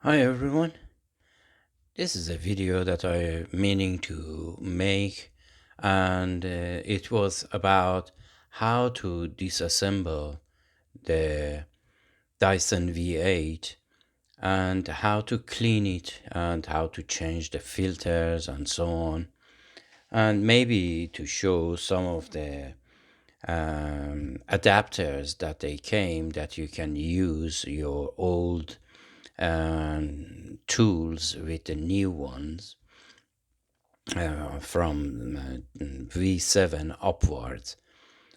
Hi everyone, this is a video that I'm meaning to make, and it was about how to disassemble the Dyson V8 and how to clean it and how to change the filters and so on, and maybe to show some of the adapters that they came that you can use your old tools with the new ones from V7 upwards.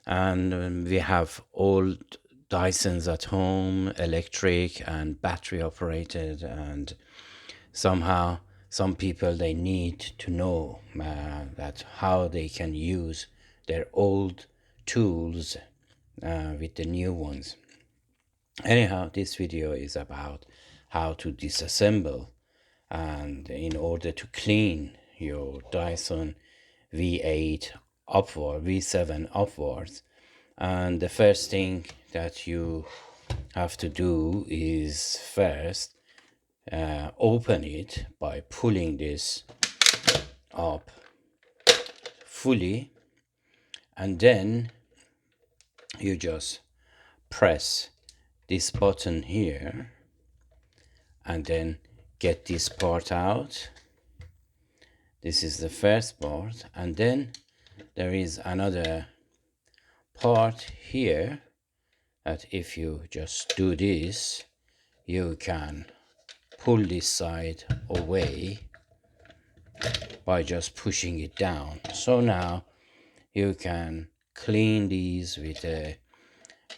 And we have old Dysons at home, electric and battery operated, and somehow some people they need to know that how they can use their old tools with the new ones. Anyhow, this video is about how to disassemble and in order to clean your Dyson V8 upward, V7 upwards. And the first thing that you have to do is first open it by pulling this up fully, and then you just press this button here and then get this part out. This is the first part, and then there is another part here that if you just do this, you can pull this side away by just pushing it down. So now you can clean these with a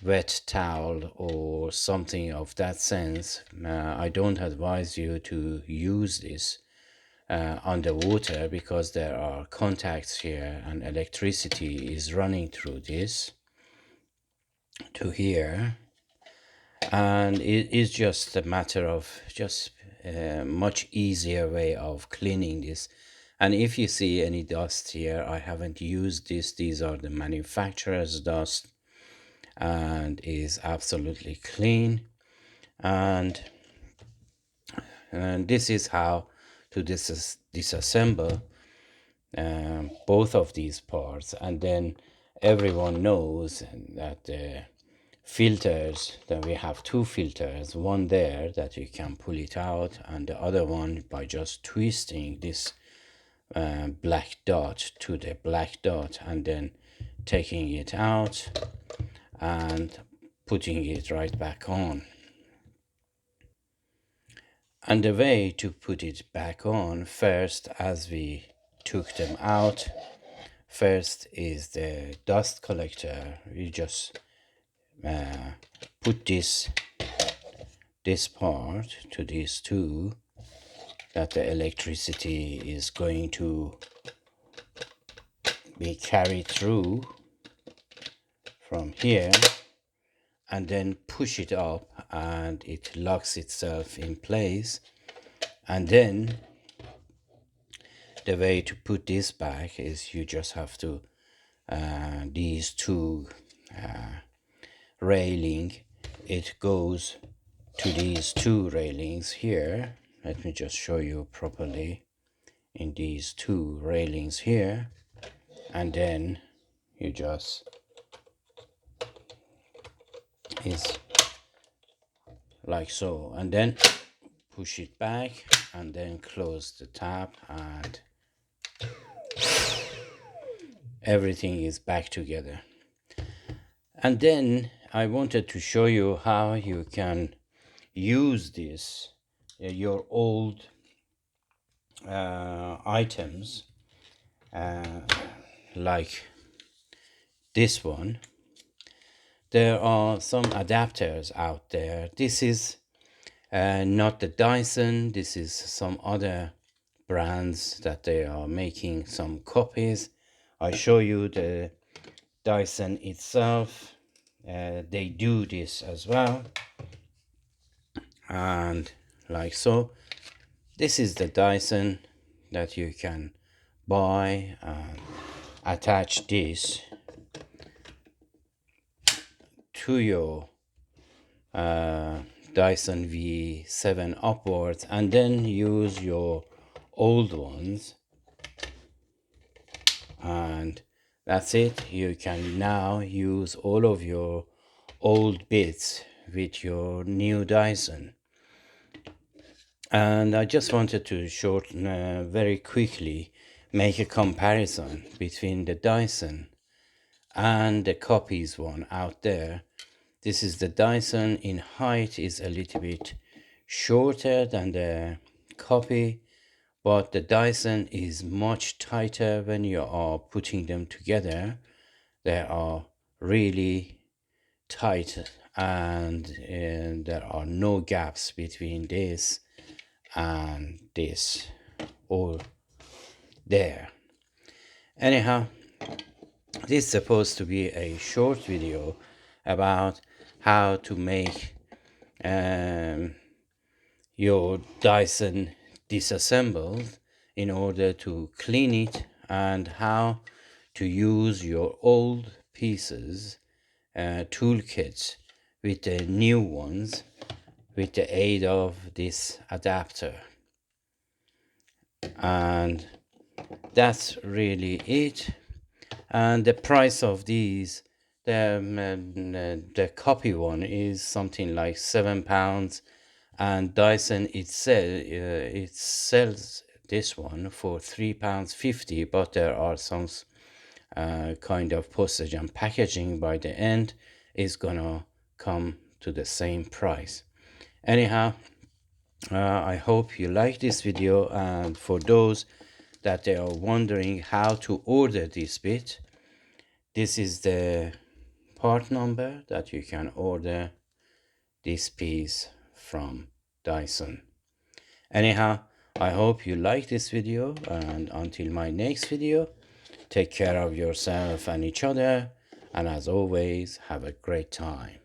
wet towel or something of that sense. I don't advise you to use this underwater because there are contacts here and electricity is running through this to here, and it is just a matter of just a much easier way of cleaning this. And if you see any dust here, I haven't used this. These are the manufacturer's dust and is absolutely clean. And this is how to disassemble both of these parts. And then everyone knows that the filters, that we have two filters, one there that you can pull it out, and the other one by just twisting this black dot to the black dot and then taking it out and putting it right back on. And the way to put it back on first, as we took them out, first is the dust collector. We just put this part to these two, that the electricity is going to be carried through from here, and then push it up and it locks itself in place. And then the way to put this back is you just have to these two railing, it goes to these two railings here. Let me just show you properly. In these two railings here, and then you just is like so, and then push it back and then close the tab, and everything is back together. And then I wanted to show you how you can use this your old items like this one. There are some adapters out there. This is not the Dyson, this is some other brands that they are making some copies. I show you the Dyson itself. They do this as well, and like so. This is the Dyson that you can buy and attach this to your Dyson V7 upwards, and then use your old ones, and that's it. You can now use all of your old bits with your new Dyson. And I just wanted to shorten very quickly make a comparison between the Dyson and the copies one out there. This is the Dyson. In height is a little bit shorter than the copy, but the Dyson is much tighter when you are putting them together. They are really tight, and there are no gaps between this and this or there. Anyhow, this is supposed to be a short video about how to make your Dyson disassembled in order to clean it, and how to use your old pieces toolkits with the new ones with the aid of this adapter. And that's really it. And the price of these, the copy one is something like £7, and Dyson it sells this one for £3.50, but there are some kind of postage and packaging by the end is gonna come to the same price. Anyhow, I hope you like this video, and for those that they are wondering how to order this bit, this is the part number that you can order this piece from Dyson. Anyhow, I hope you like this video, and until my next video, take care of yourself and each other, and as always, have a great time.